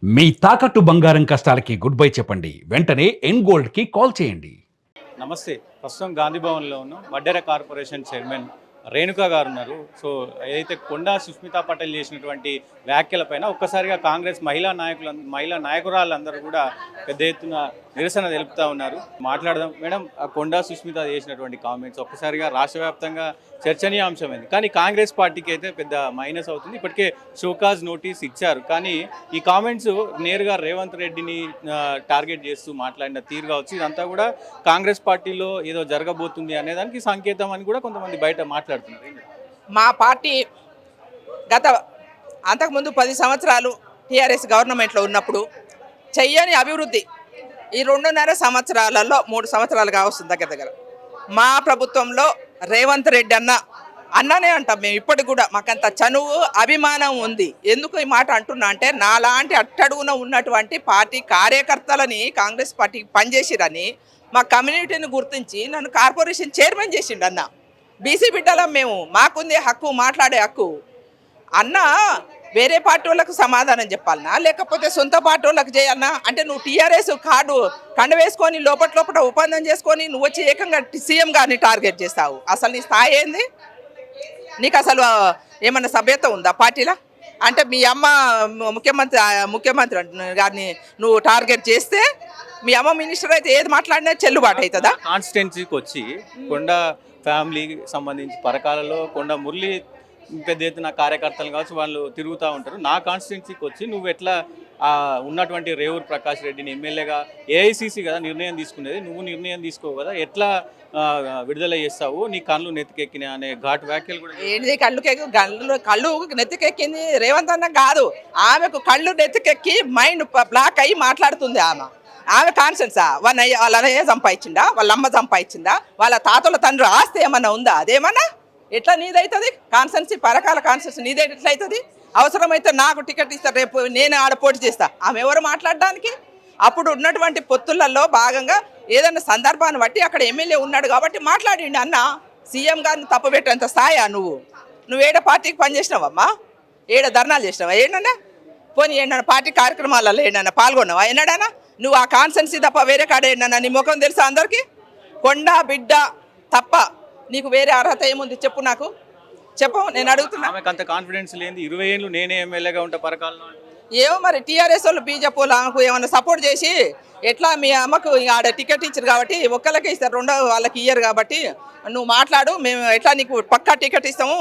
మీ తాకట్టు బంగారం కష్టాలకి good bye చెప్పండి. వెంటనే ఎన్ గోల్డ్‌కి కాల్ చేయండి. నమస్తే. ప్రస్తుతం గాంధీ భవన్‌లో ఉన్నాం. వడ్డెర కార్పొరేషన్ చైర్మన్ రేణుక గారు ఉన్నారు. సో ఏదైతే కొండా సుష్మితా పటేల్ చేసినటువంటి వ్యాఖ్యలపైన ఒక్కసారిగా కాంగ్రెస్ మహిళా నాయకురాళ్ళందరూ కూడా పెద్ద ఎత్తున నిరసన తెలుపుతూ ఉన్నారు. మాట్లాడదాం. మేడం, ఆ కొండా సుష్మిత చేసినటువంటి కామెంట్స్ ఒక్కసారిగా రాష్ట్ర వ్యాప్తంగా చర్చనీయాంశమైంది. కానీ కాంగ్రెస్ పార్టీకి అయితే పెద్ద మైనస్ అవుతుంది. ఇప్పటికే షోకాజ్ నోటీస్ ఇచ్చారు. కానీ ఈ కామెంట్స్ నేరుగా రేవంత్ రెడ్డిని టార్గెట్ చేస్తూ మాట్లాడిన తీరు కావచ్చు, ఇదంతా కూడా కాంగ్రెస్ పార్టీలో ఏదో జరగబోతుంది అనేదానికి సంకేతం అని కూడా కొంతమంది బయట మాట్లాడుతున్నారు. మా పార్టీ గత అంతకుముందు 10 సంవత్సరాలు టీఆర్ఎస్ గవర్నమెంట్లో ఉన్నప్పుడు చెయ్యని అభివృద్ధి ఈ 2.5 సంవత్సరాలలో 3 సంవత్సరాలు కావస్తుంది దగ్గర మా ప్రభుత్వంలో రేవంత్ రెడ్డి అన్ననే అంటాం మేము. ఇప్పటికి కూడా మాకంత చనువు అభిమానం ఉంది. ఎందుకు ఈ మాట అంటున్నా అంటే, నాలాంటి అట్టడుగున ఉన్నటువంటి పార్టీ కార్యకర్తలని కాంగ్రెస్ పార్టీకి పనిచేసిరని మా కమ్యూనిటీని గుర్తించి నన్ను కార్పొరేషన్ చైర్మన్ చేసిండు అన్న. బీసీ బిడ్డలం మేము, మాకుంది హక్కు, మాట్లాడే హక్కు. అన్న వేరే పార్టీ వాళ్ళకు సమాధానం చెప్పాలనా, లేకపోతే సొంత పార్టీ వాళ్ళకి చేయాలనా? అంటే నువ్వు టీఆర్ఎస్ కార్డు కండ వేసుకొని లోపల ఒప్పందం చేసుకొని నువ్వు వచ్చి ఏకంగా సీఎం గారిని టార్గెట్ చేస్తావు. అసలు నీ స్థాయి ఏంది? నీకు అసలు ఏమన్నా సభ్యత ఉందా పార్టీలో? అంటే మీ అమ్మ ముఖ్యమంత్రి గారిని నువ్వు టార్గెట్ చేస్తే మీ అమ్మ మినిస్టర్ అయితే ఏది మాట్లాడినా చెల్లుబాటు అవుతుందా? కాన్స్టిట్యున్సీకి వచ్చి కొండ ఫ్యామిలీకి సంబంధించి పరకాలలో కొండ మురళి పెద్ద ఎత్తున కార్యకర్తలు కావచ్చు వాళ్ళు తిరుగుతూ ఉంటారు. నా కాన్స్టిట్యున్సీకి వచ్చి నువ్వు ఎట్లా ఉన్నటువంటి రేవూరు ప్రకాష్ రెడ్డిని ఎమ్మెల్యేగా ఏఐసీసీ కదా నిర్ణయం తీసుకునేది, నువ్వు నిర్ణయం తీసుకోవు కదా, ఎట్లా విడుదల చేస్తావు, నీ కళ్ళు నెత్తికెక్కినాయి అనే ఘాటు వ్యాఖ్యలు కూడా. ఏంటి కళ్ళు నెత్తికెక్కింది రేవంత్ అన్న కాదు, ఆమెకు కళ్ళు నెత్తికెక్కి మైండ్ బ్లాక్ అయ్యి మాట్లాడుతుంది ఆమె కాన్సెన్సా? వాళ్ళ అన్నయ్య సంపాదించిందా, వాళ్ళ అమ్మ సంపాదించిందా, వాళ్ళ తాతల తండ్రి ఆస్తి ఏమన్నా ఉందా? అదేమన్నా ఎట్లా నీదవుతుంది? కాన్సెన్సీ పరకాల కాన్సెన్సీ నీదే ఎట్లా అవుతుంది? అవసరమైతే నాకు టికెట్ ఇస్తారు, రేపు నేను ఆడ పోటీ చేస్తా. ఆమె ఎవరు మాట్లాడడానికి? అప్పుడు ఉన్నటువంటి పొత్తులలో భాగంగా ఏదైనా సందర్భాన్ని బట్టి అక్కడ ఎమ్మెల్యే ఉన్నాడు కాబట్టి మాట్లాడిండు అన్న. సీఎం గారిని తప్పబెట్టేంత స్థాయా నువ్వు ఏడ పార్టీకి పనిచేసినావమ్మా? ఏడ ధర్నాలు చేసినావా? ఏంటన్నా పోనీ ఏంటన్నా పార్టీ కార్యక్రమాలలో ఏంటన్నా పాల్గొన్నావా? ఏనాడన్నా నువ్వు ఆ కాన్సెన్సీ తప్ప వేరే కాడ ఏంటన్నా నీ ముఖం తెలుసా అందరికీ? కొండ బిడ్డ తప్ప నీకు వేరే అర్హత ఏముంది చెప్పు, నాకు చెప్పు, నేను అడుగుతున్నా. ఆమెకు అంత కాన్ఫిడెన్స్ లేని 20 ఏళ్ళు నేనే ఎమ్మెల్యేగా ఉంటా పరకాలలో. ఏమో మరి టీఆర్ఎస్ వాళ్ళు బీజేపీ ఆమెకు ఏమైనా సపోర్ట్ చేసి ఎట్లా మీ అమ్మకు ఆడ టికెట్ ఇచ్చారు కాబట్టి ఒక్కళ్ళకే ఇస్తారు, రెండో వాళ్ళకి ఇయ్యరు కాబట్టి నువ్వు మాట్లాడు, మేము ఎట్లా నీకు పక్కా టికెట్ ఇస్తాము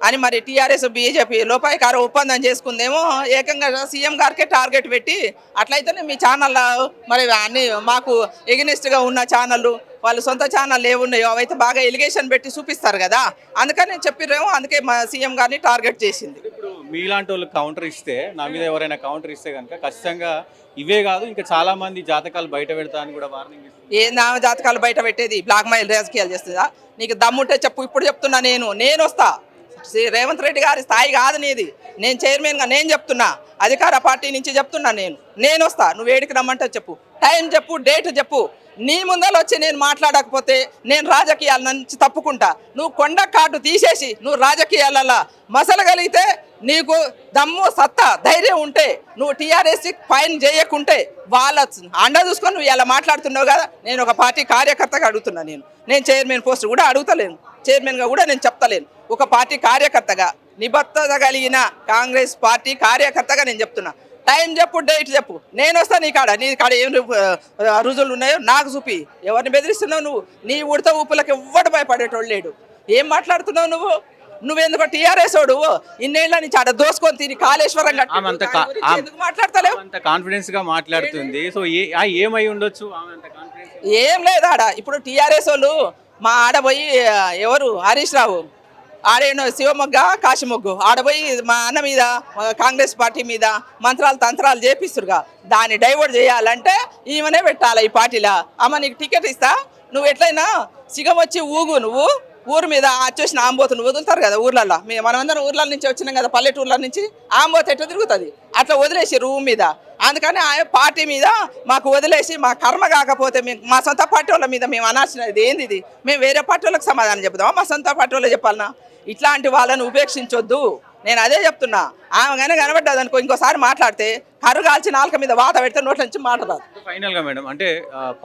అని మరి టీఆర్ఎస్ బీజేపీ లోపాయకార ఒప్పందం చేసుకుందేమో ఏకంగా సీఎం గారికే టార్గెట్ పెట్టి. అట్లయితేనే మీ ఛానల్లో మరి అన్ని మాకు ఎగనిస్ట్గా ఉన్న ఛానళ్ళు వాళ్ళు సొంత ఛానల్ ఏమున్నాయో అవైతే బాగా ఎలిగేషన్ పెట్టి చూపిస్తారు కదా, అందుకని చెప్పిరేమో, అందుకే మా సీఎం గారిని టార్గెట్ చేసింది. ఇప్పుడు మీలాంటి వాళ్ళు కౌంటర్ ఇస్తే, నా మీద ఎవరైనా కౌంటర్ ఇస్తే కనుక ఖచ్చితంగా ఇవే కాదు ఇంకా చాలా మంది జాతకాలు బయట పెడతా అని కూడా వార్నింగ్ ఇస్తుంది. ఏ నా జాతకాలు బయట పెట్టేది? బ్లాక్ మెయిల్ రాజకీయాలు చేస్తుందా? నీకు దమ్ముంటే చెప్పు, ఇప్పుడు చెప్తున్నా, నేను వస్తా. రేవంత్ రెడ్డి గారి స్థాయి కాదు నీది. నేను చైర్మన్గా నేను చెప్తున్నా, అధికార పార్టీ నుంచి చెప్తున్నా, నేను వస్తా. నువ్వు ఏడికి రమ్మంటే చెప్పు, టైం చెప్పు, డేట్ చెప్పు. నీ ముందర వచ్చి నేను మాట్లాడకపోతే నేను రాజకీయాల నుంచి తప్పుకుంటా. నువ్వు కొండ కార్డు తీసేసి నువ్వు రాజకీయాలలో మసలగలిగితే, నీకు దమ్ము సత్తా ధైర్యం ఉంటే, నువ్వు టీఆర్ఎస్ ఫైన్ చేయకుంటే వాళ్ళ అండ చూసుకొని నువ్వు ఇలా మాట్లాడుతున్నావు కదా. నేను ఒక పార్టీ కార్యకర్తగా అడుగుతున్నా, నేను చైర్మన్ పోస్ట్ కూడా అడుగుతలేను, చైర్మన్గా కూడా నేను చెప్తలేను. ఒక పార్టీ కార్యకర్తగా, నిబద్ధత కలిగిన కాంగ్రెస్ పార్టీ కార్యకర్తగా నేను చెప్తున్నా. టైం చెప్పు, డేట్ చెప్పు, నేను వస్తాను. నీ కాడ ఏం రుజువులు ఉన్నాయో నాకు చూపి. ఎవరిని బెదిరిస్తున్నావు నువ్వు? నీ ఉడత ఊపులకు ఎవ్వడు భయపడేటోళ్ళు లేడు. ఏం మాట్లాడుతున్నావు నువ్వెందుకో టీఆర్ఎస్ వాడు ఇన్నేళ్ళ నుంచి ఆడ దోసుకొని తిని కాళేశ్వరం ఎందుకు మాట్లాడతలేవు? అంత కాన్ఫిడెన్స్ గా మాట్లాడుతుంది. సో ఏమై ఉండొచ్చు? ఏం లేదు ఆడ. ఇప్పుడు టీఆర్ఎస్ వాళ్ళు మా ఆడ పోయి ఎవరు హరీష్ రావు ఆడేనో శివమొగ్గ కాశీమొగ్గు ఆడపోయి మా అన్న మీద కాంగ్రెస్ పార్టీ మీద మంత్రాలు తంత్రాలు చేపిస్తురుగా. దాన్ని డైవర్ట్ చేయాలంటే ఈమెనే పెట్టాలి ఈ పార్టీలో. అమ్మ నీకు టికెట్ ఇస్తా, నువ్వు ఎట్లయినా సిగం వచ్చి నువ్వు ఊరు మీద వచ్చేసిన ఆంబోతులు వదులుతారు కదా ఊర్లలో. మనమందరం ఊర్ల నుంచి వచ్చినాం కదా, పల్లెటూర్ల నుంచి. ఆంబోత ఎట్లా తిరుగుతుంది అట్లా వదిలేసి రూమ్ మీద. అందుకని ఆ పార్టీ మీద మాకు వదిలేసి, మా కర్మ కాకపోతే మా సొంత పార్టీ వాళ్ళ మీద మేము అనాల్సినది ఏంది? ఇది మేము వేరే పార్టీ వాళ్ళకి సమాధానం చెప్తామా? మా సొంత పార్టీ వాళ్ళు చెప్పాలన్నా? ఇట్లాంటి వాళ్ళని ఉపేక్షించొద్దు. నేను అదే చెప్తున్నా. ఆమె కానీ కనబడ్డది అనుకో ఇంకోసారి మాట్లాడితే కర్రు కాల్చి నాలుక మీద వాత పెడితే నోట్ల నుంచి మాట రాదు. ఫైనల్గా మేడం అంటే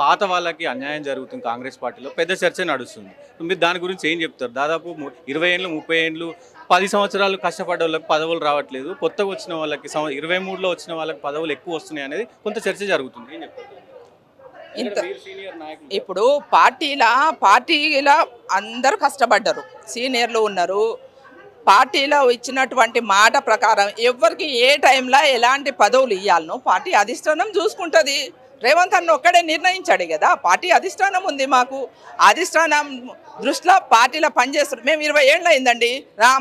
పాత వాళ్ళకి అన్యాయం జరుగుతుంది కాంగ్రెస్ పార్టీలో పెద్ద చర్చ నడుస్తుంది. మీరు దాని గురించి ఏం చెప్తారు? దాదాపు 20 ఏళ్ళు 30 ఏళ్ళు 10 సంవత్సరాలు కష్టపడ్డ వాళ్ళకి పదవులు రావట్లేదు, కొత్తగా వచ్చిన వాళ్ళకి 23లో వచ్చిన వాళ్ళకి పదవులు ఎక్కువ వస్తున్నాయి అనేది కొంత చర్చ జరుగుతుంది. ఏం చెప్తారు? ఇంత మీరు సీనియర్ నాయకులు. ఇప్పుడు పార్టీల అందరూ కష్టపడ్డారు, సీనియర్లు ఉన్నారు. పార్టీలో ఇచ్చినటువంటి మాట ప్రకారం ఎవరికి ఏ టైంలో ఎలాంటి పదవులు ఇవ్వాలనో పార్టీ అధిష్టానం చూసుకుంటుంది. రేవంత్ అన్న ఒక్కడే నిర్ణయించాడు కదా, పార్టీ అధిష్టానం ఉంది మాకు. అధిష్టానం దృష్టిలో పార్టీలో పనిచేస్తారు. మేము 20 ఏళ్ళు అయిందండి,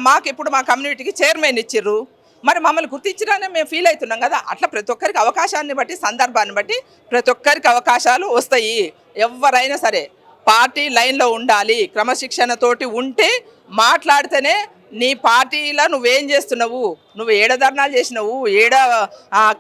మాకు ఇప్పుడు మా కమ్యూనిటీకి చైర్మన్ ఇచ్చిర్రు, మరి మమ్మల్ని గుర్తించడానే మేము ఫీల్ అవుతున్నాం కదా. అట్లా ప్రతి ఒక్కరికి అవకాశాన్ని బట్టి సందర్భాన్ని బట్టి ప్రతి ఒక్కరికి అవకాశాలు వస్తాయి. ఎవరైనా సరే పార్టీ లైన్లో ఉండాలి, క్రమశిక్షణతోటి ఉంటే మాట్లాడితేనే నీ పార్టీలో నువ్వేం చేస్తున్నావు, నువ్వు ఏడ ధర్నాలు చేసినావు, ఏడ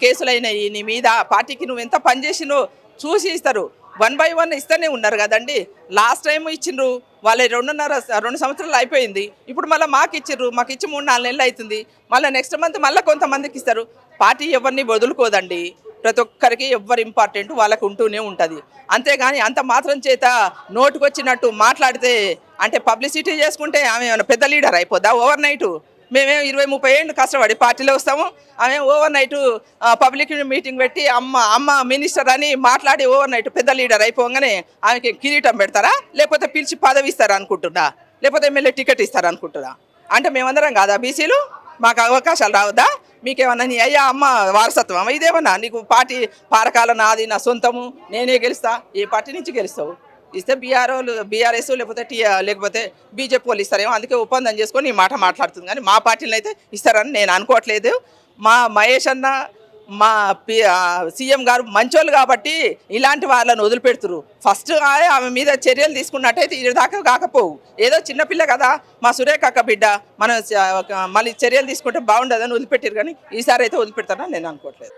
కేసులైనాయి నీ మీద, పార్టీకి నువ్వు ఎంత పని చేసినో చూసి ఇస్తారు. 1 by 1 ఇస్తూనే ఉన్నారు కదండి. లాస్ట్ టైం ఇచ్చిండ్రు, వాళ్ళ 2 సంవత్సరాలు అయిపోయింది. ఇప్పుడు మళ్ళీ మాకు ఇచ్చిర్రు, మాకు ఇచ్చి 3-4 నెలలు అవుతుంది. మళ్ళీ నెక్స్ట్ మంత్ మళ్ళీ కొంతమందికి ఇస్తారు. పార్టీ ఎవరిని వదులుకోదండి, ప్రతి ఒక్కరికి ఎవరు ఇంపార్టెంట్ వాళ్ళకు ఉంటూనే ఉంటుంది. అంతేగాని అంత మాత్రం చేత నోటుకొచ్చినట్టు మాట్లాడితే అంటే పబ్లిసిటీ చేసుకుంటే ఆమె ఏమైనా పెద్ద లీడర్ అయిపోద్దా ఓవర్ నైటు? మేమేం 20-30 ఏళ్ళు కష్టపడి పార్టీలో వస్తాము, ఆమె ఓవర్ నైటు పబ్లిక్ మీటింగ్ పెట్టి అమ్మ మినిస్టర్ అని మాట్లాడి ఓవర్ నైట్ పెద్ద లీడర్ అయిపోగానే ఆమెకి కిరీటం పెడతారా, లేకపోతే పిలిచి పదవి ఇస్తారా అనుకుంటున్నా, లేకపోతే ఎమ్మెల్యే టికెట్ ఇస్తారా అనుకుంటున్నా? అంటే మేమందరం కాదా బీసీలు? మాకు అవకాశాలు రావద్దా? మీకేమన్నా నీ అయ్యా అమ్మ వారసత్వం ఇదేమన్నా? నీకు పార్టీ పారకాల నాది, నా సొంతము, నేనే గెలుస్తా. ఏ పార్టీ నుంచి గెలుస్తావు? ఇస్తే బీఆర్ఎస్ లేకపోతే బీజేపీ వాళ్ళు ఇస్తారేమో, అందుకే ఒప్పందం చేసుకొని ఈ మాట మాట్లాడుతుంది. కానీ మా పార్టీలో అయితే ఇస్తారని నేను అనుకోవట్లేదు. మా మహేష్ అన్న, మా సీఎం గారు మంచోళ్ళు కాబట్టి ఇలాంటి వాళ్ళని వదిలిపెడుతురు. ఫస్ట్ ఆమె మీద చర్యలు తీసుకున్నట్టయితే ఇది దాకా కాకపోవు. ఏదో చిన్నపిల్ల కదా, మా సురేఖ అక్క బిడ్డ, మనం మళ్ళీ చర్యలు తీసుకుంటే బాగుండదని వదిలిపెట్టారు. కానీ ఈసారి అయితే వదిలిపెడతారని నేను అనుకోవట్లేదు.